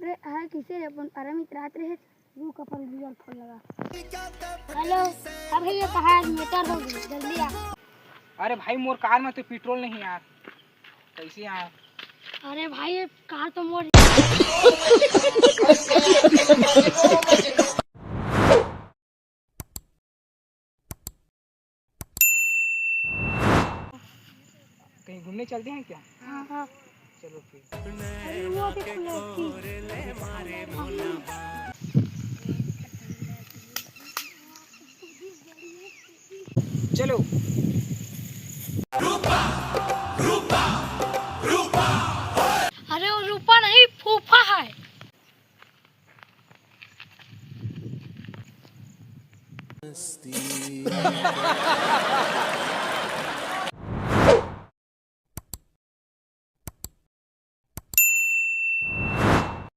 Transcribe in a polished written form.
अरे हाय किसे रे अपन पारमित रात रहे रुक अपन गूगल फोन लगा। हेलो अब भैया कहाँ है मीटर हो गई जल्दी आ। अरे भाई मोर कार में तो पेट्रोल नहीं यार, कैसे आऊं? अरे भाई ये कार तो मोर कहीं घूमने चलते हैं क्या? हाँ हाँ चलो फिर। अरे वो देखो चलो। अरे वो रूपा नहीं फूफा है।